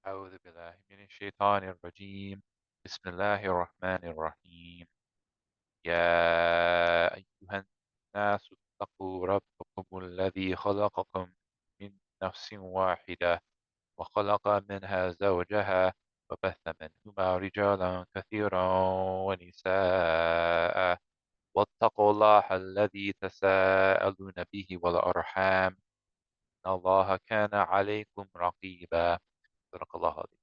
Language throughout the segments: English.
أعوذ بالله من الشيطان الرجيم. بسم الله الرحمن الرحيم. يا أيها الناس اتقوا ربكم الذي خلقكم من نفس واحدة وخلق منها زوجها وبث منهما رجالا كثيرا ونساء واتقوا الله الذي تساءلون به والأرحام إن الله كان عليكم رقيبا. صدق الله العظيم.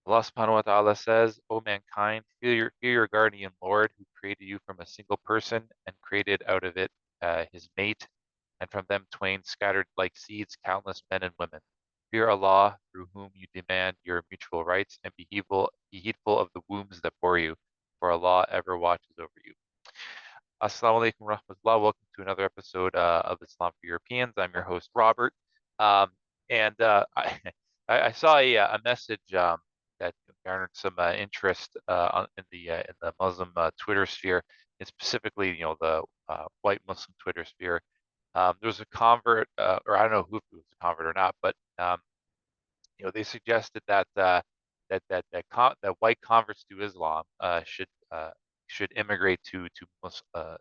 Allah subhanahu wa ta'ala says, O mankind, fear your guardian Lord who created you from a single person and created out of it his mate, and from them twain scattered like seeds countless men and women. Fear Allah through whom you demand your mutual rights, and be heedful of the wombs that bore you, for Allah ever watches over you. Assalamu alaikum rahmatullah. Welcome to another episode of Islam for Europeans. I'm your host, Robert. Um, and I saw a message that garnered some interest in the Muslim Twitter sphere, and specifically, the white Muslim Twitter sphere. There was a convert, or I don't know who if it was a convert or not, but they suggested that white converts to Islam should immigrate to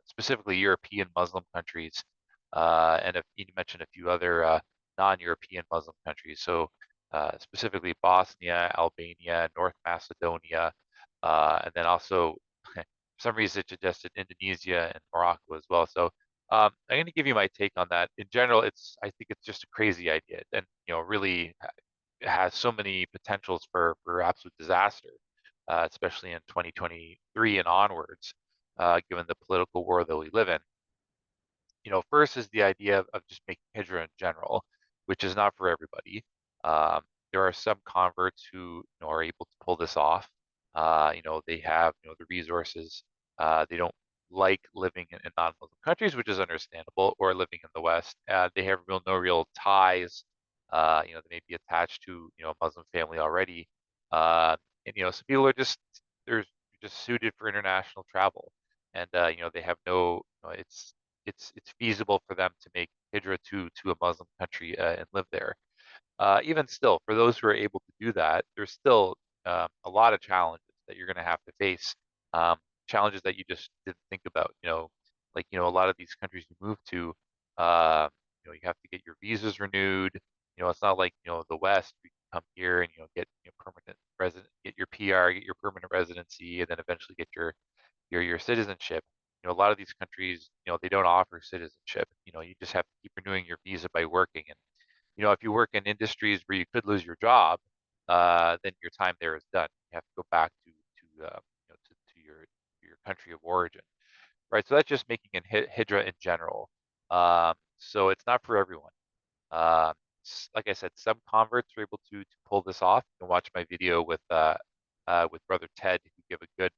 specifically European Muslim countries, and you mentioned a few other non-European Muslim countries. So specifically Bosnia, Albania, North Macedonia, and then also for some reason it suggested Indonesia and Morocco as well. So I'm going to give you my take on that. In general, I think it's just a crazy idea, and really has so many potentials for absolute disaster, especially in 2023 and onwards, given the political world that we live in. First is the idea of just making Hijrah in general, which is not for everybody. Um, there are some converts who are able to pull this off. They have the resources. They don't like living in non-Muslim countries, which is understandable, or living in the West. They have no real ties. They may be attached to a Muslim family already, and some people are they're just suited for international travel, and they have no. It's feasible for them to make hijrah to a Muslim country and live there. Even still, for those who are able to do that, there's still a lot of challenges that you're going to have to face. Um, Challenges that you just didn't think about. Like a lot of these countries you move to, uh, you have to get your visas renewed. It's not like the West. You can come here and get permanent resident, get your PR, get your permanent residency, and then eventually get your citizenship. A lot of these countries, they don't offer citizenship. You just have to keep renewing your visa by working. And if you work in industries where you could lose your job, then your time there is done. You have to go back to your country of origin, right? So that's just making an hijrah in general. So it's not for everyone. Um, like I said, some converts are able to pull this off. You can watch my video with Brother Ted, who give a good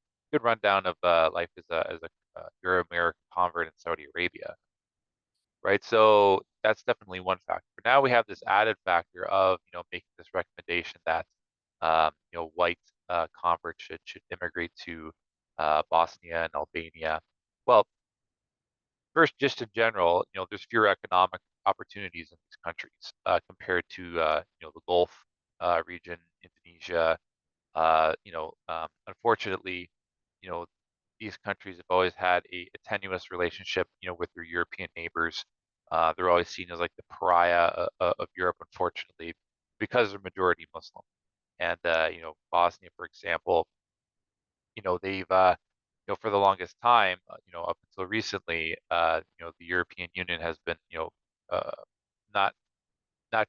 rundown of life as a Euro-American convert in Saudi Arabia, right? So that's definitely one factor. But now we have this added factor of making this recommendation that white converts should immigrate to Bosnia and Albania. Well, first, just in general, there's fewer economic opportunities in these countries compared to the Gulf region, Indonesia. Unfortunately, you know, these countries have always had a tenuous relationship, with their European neighbors. They're always seen as like the pariah of Europe, unfortunately, because they're majority Muslim. And Bosnia, for example, they've for the longest time, up until recently, the European Union has been, uh, not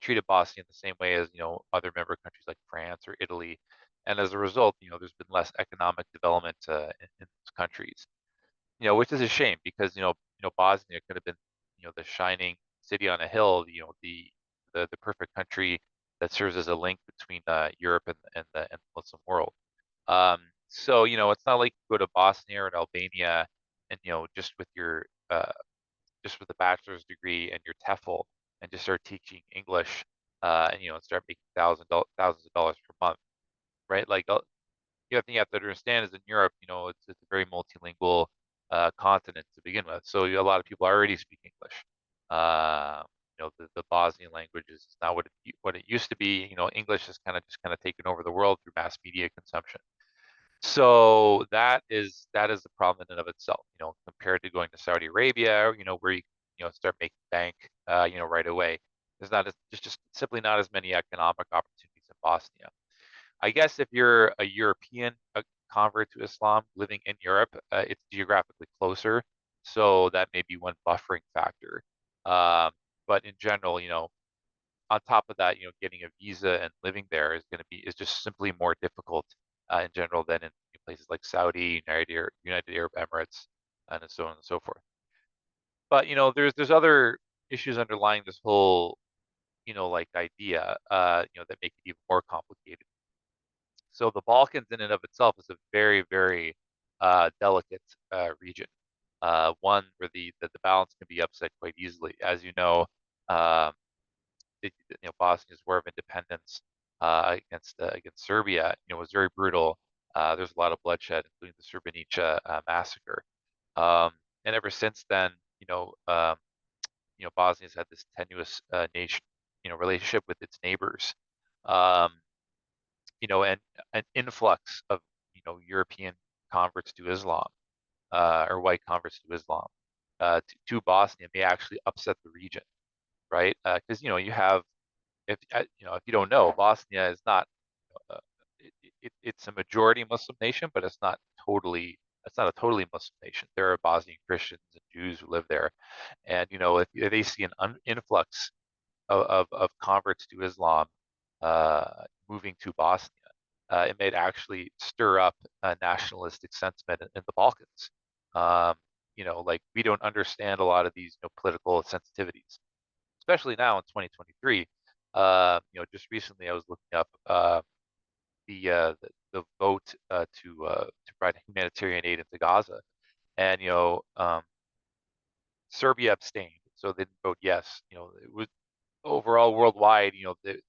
treated Bosnia in the same way as other member countries like France or Italy, and as a result, there's been less economic development in those countries. Which is a shame because Bosnia could have been the shining city on a hill, the perfect country that serves as a link between Europe and the Muslim world. So it's not like you go to Bosnia or Albania and uh, just with a bachelor's degree and your TEFL and just start teaching English, and start making thousands of dollars per month, right? Like the other thing you have to understand is in Europe, it's a very multilingual continent to begin with. So a lot of people already speak English. Uh, the Bosnian language is not what it used to be. English has kind of taken over the world through mass media consumption. So that is the problem in and of itself, compared to going to Saudi Arabia, where start making bank, right away. There's not as, there's just simply not as many economic opportunities in Bosnia. I guess if you're a European convert to Islam living in Europe, it's geographically closer, so that may be one buffering factor. Um, but in general, on top of that, getting a visa and living there is just simply more difficult in general than in places like Saudi, United Arab Emirates, and so on and so forth. But there's other issues underlying this whole like idea that make it even more complicated. So the Balkans in and of itself is a very, very delicate region, one where the balance can be upset quite easily. As you know, um, Bosnia's War of Independence against Serbia, was very brutal. There's a lot of bloodshed, including the Srebrenica massacre. And ever since then, Bosnia's had this tenuous nation, relationship with its neighbors. Um, and an influx of, European converts to Islam, or white converts to Islam, to Bosnia may actually upset the region, right? Because, you have, if you don't know, Bosnia is not, uh, it's a majority Muslim nation, but it's not a totally Muslim nation. There are Bosnian Christians and Jews who live there. And, if they see an influx of converts to Islam moving to Bosnia, it may actually stir up a nationalistic sentiment in the Balkans. Um, like we don't understand a lot of these political sensitivities, especially now in 2023. Just recently I was looking up the vote to provide humanitarian aid into Gaza, and Serbia abstained, so they didn't vote yes. It was overall worldwide, the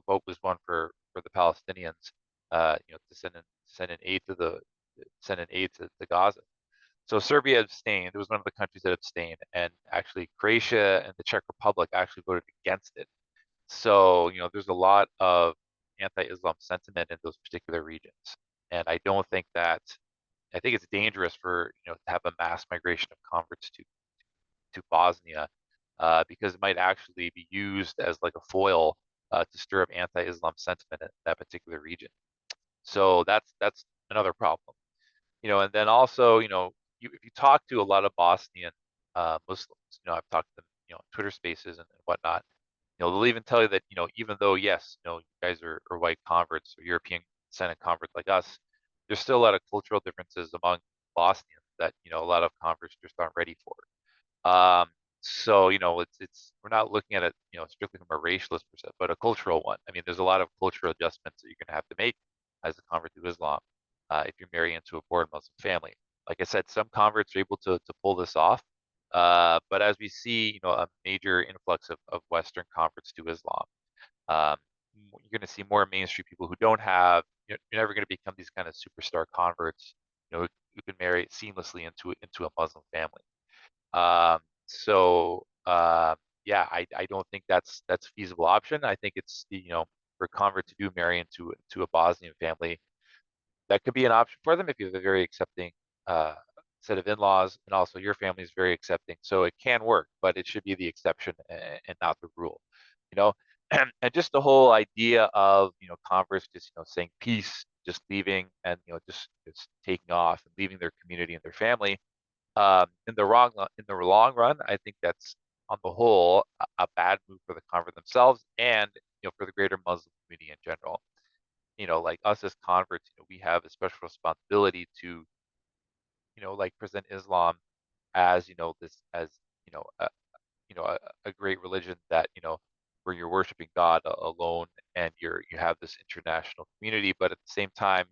vote was won for the Palestinians, to send in aid to Gaza. So Serbia abstained. It was one of the countries that abstained, and actually Croatia and the Czech Republic actually voted against it. So, there's a lot of anti-Islam sentiment in those particular regions, and I think it's dangerous for to have a mass migration of converts to Bosnia, because it might actually be used as like a foil to stir up anti-Islam sentiment in that particular region. So that's another problem. And then also, if you talk to a lot of Bosnian Muslims, I've talked to them, Twitter Spaces and whatnot. They'll even tell you that, even though yes, you guys are white converts or European descendant converts like us, there's still a lot of cultural differences among Bosnians that a lot of converts just aren't ready for. So it's we're not looking at it strictly from a racialist perspective, but a cultural one. I mean, there's a lot of cultural adjustments that you're going to have to make as a convert to Islam if you're marrying into a born Muslim family. Like I said, some converts are able to pull this off, but as we see, a major influx of Western converts to Islam, um, you're going to see more mainstream people who don't have. You're never going to become these kind of superstar converts, who can marry seamlessly into a Muslim family. So yeah, I don't think that's a feasible option. I think it's for a convert to do marry into a Bosnian family, that could be an option for them if you have a very accepting uh, set of in-laws, and also your family is very accepting. So it can work, but it should be the exception and not the rule. You know, and just the whole idea of converts just saying peace, just leaving, and just taking off and leaving their community and their family. In the long run, I think that's on the whole a bad move for the convert themselves and for the greater Muslim community in general. Like us as converts, we have a special responsibility to like present Islam as this as a, a great religion that where you're worshiping God alone, and you have this international community, but at the same time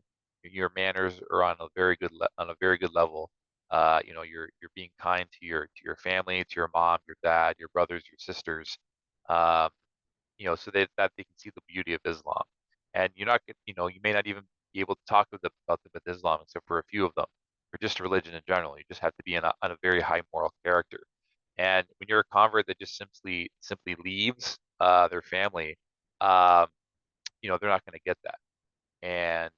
your manners are on a very good on a very good level. You're being kind to your family, to your mom, your dad, your brothers, your sisters, um, so that they can see the beauty of Islam. And you're not, you may not even be able to talk with them about them with Islam, except for a few of them, or just religion in general. You just have to be on a very high moral character. And when you're a convert that just simply leaves their family, um, they're not going to get that. And,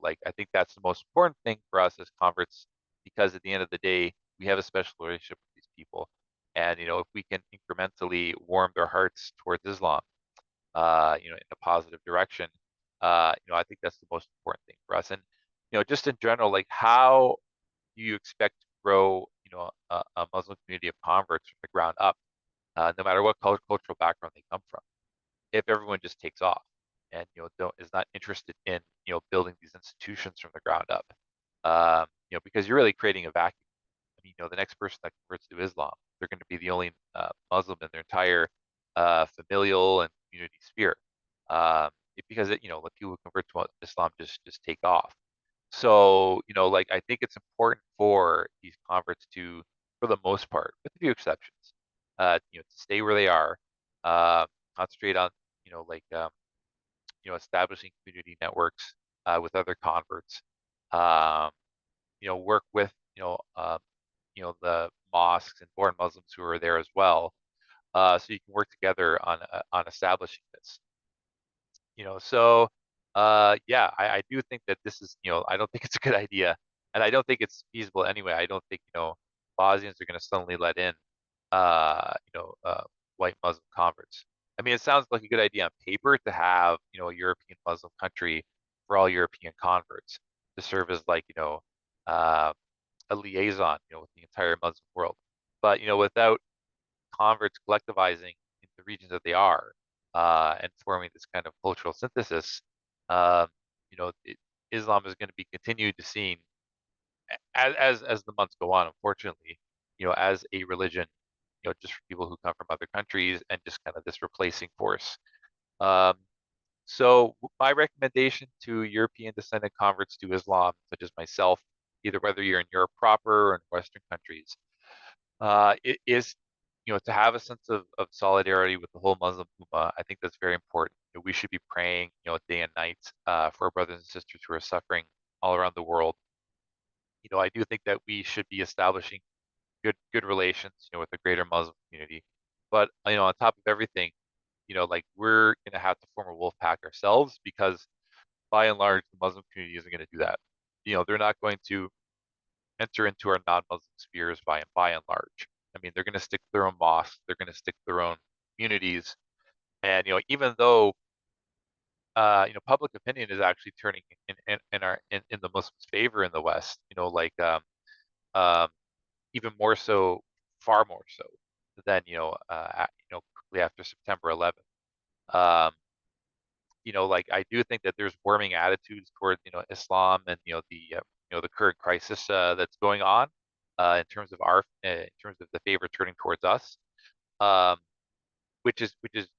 like I think that's the most important thing for us as converts, because at the end of the day, we have a special relationship with these people. And, if we can incrementally warm their hearts towards Islam, in a positive direction, I think that's the most important thing for us. And, just in general, like how do you expect to grow, a Muslim community of converts from the ground up, no matter what cultural background they come from, if everyone just takes off and is not interested in building these institutions from the ground up, because you're really creating a vacuum. I mean, the next person that converts to Islam, they're going to be the only Muslim in their entire familial and community sphere, because the people who convert to Islam just take off. So, like I think it's important for these converts to, for the most part, with a few exceptions, to stay where they are, uh, concentrate on, like establishing community networks with other converts, um, work with, the mosques and born Muslims who are there as well, so you can work together on establishing this. So yeah, I do think that this is, I don't think it's a good idea, and I don't think it's feasible anyway. I don't think, Bosnians are going to suddenly let in, uh, you know, uh, white Muslim converts. I mean, it sounds like a good idea on paper to have, a European Muslim country for all European converts to serve as like, uh, a liaison, with the entire Muslim world. But, without converts collectivizing in the regions that they are, and forming this kind of cultural synthesis, um, Islam is going to be continued to seen as the months go on, unfortunately, as a religion, just for people who come from other countries and just kind of this replacing force. Um, so my recommendation to European descendant converts to Islam, such as myself, either whether you're in Europe proper or in Western countries, it is, to have a sense of solidarity with the whole Muslim Ummah. I think that's very important. We should be praying, day and night, for our brothers and sisters who are suffering all around the world. I do think that we should be establishing good relations, with the greater Muslim community. But, on top of everything, like we're going to have to form a wolf pack ourselves, because by and large, the Muslim community isn't going to do that. They're not going to enter into our non-Muslim spheres by and large. I mean, they're going to stick to their own mosques, they're going to stick to their own communities, and even though public opinion is actually turning in the Muslims' favor in the West, like um, even more so, far more so than quickly after September 11th. Um, like I do think that there's warming attitudes towards Islam and the current crisis that's going on, in terms of the favor turning towards us, um, which is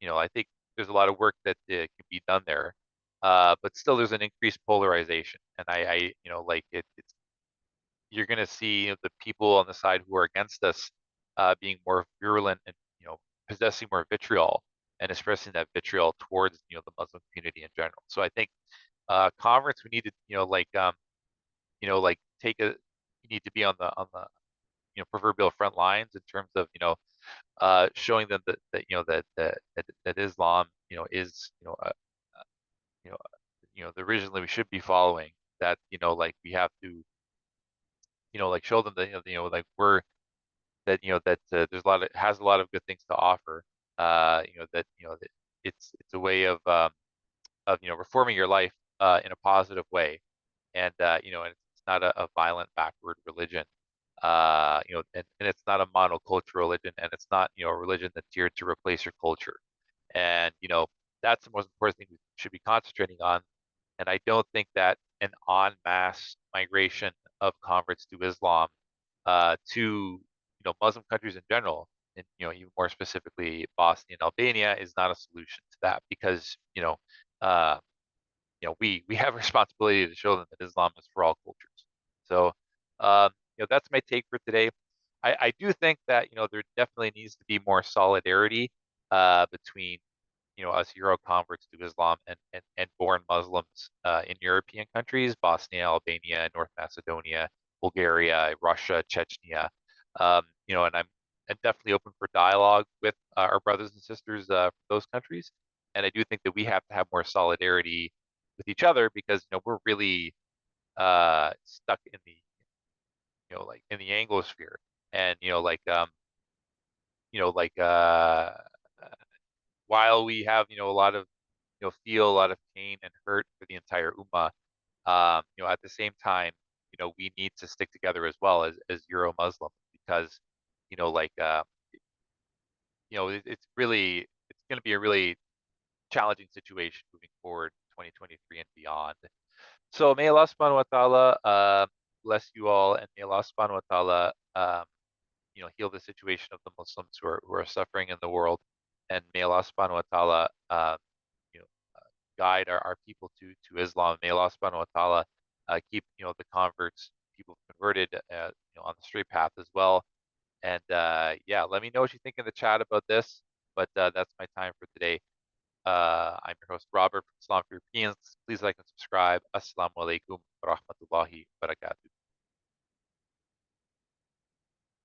I think there's a lot of work that can be done there, but still there's an increased polarization, and I like it's you're going to see the people on the side who are against us being more virulent and possessing more vitriol and expressing that vitriol towards the Muslim community in general. So I think converts, we need to like take a you need to be on the proverbial front lines in terms of showing them that Islam is the religion that we should be following, that like we have to like show them that like we're that that there's a lot of has a lot of good things to offer, that that it's a way of reforming your life in a positive way, and and it's not a violent backward religion, and it's not a monocultural religion, and it's not a religion that's here to replace your culture, and that's the most important thing we should be concentrating on. And I don't think that an en masse migration of converts to Islam, to Muslim countries in general, and even more specifically Bosnia and Albania, is not a solution to that, because uh, we have a responsibility to show them that Islam is for all cultures. So that's my take for today. I do think that there definitely needs to be more solidarity between us Euro converts to Islam and born Muslims in European countries, Bosnia, Albania, North Macedonia, Bulgaria, Russia, Chechnya. And I'm and definitely open for dialogue with our brothers and sisters from those countries. And I do think that we have to have more solidarity with each other because we're really stuck in the like in the Anglosphere, and like while we have a lot of feel a lot of pain and hurt for the entire ummah, at the same time, we need to stick together as well as Euro Muslims because like it's going to be a really challenging situation moving forward 2023 and beyond. So may Allah subhanahu wa ta'ala bless you all, and may Allah subhanahu wa ta'ala heal the situation of the Muslims who are suffering in the world, and may Allah subhanahu wa ta'ala you know guide our people to Islam. May Allah subhanahu wa ta'ala keep the converts, people converted on the straight path as well. And yeah, let me know what you think in the chat about this. But that's my time for today. I'm your host, Robert from Islam for Europeans. Please like and subscribe. Assalamu alaikum wa rahmatullahi wa barakatuh.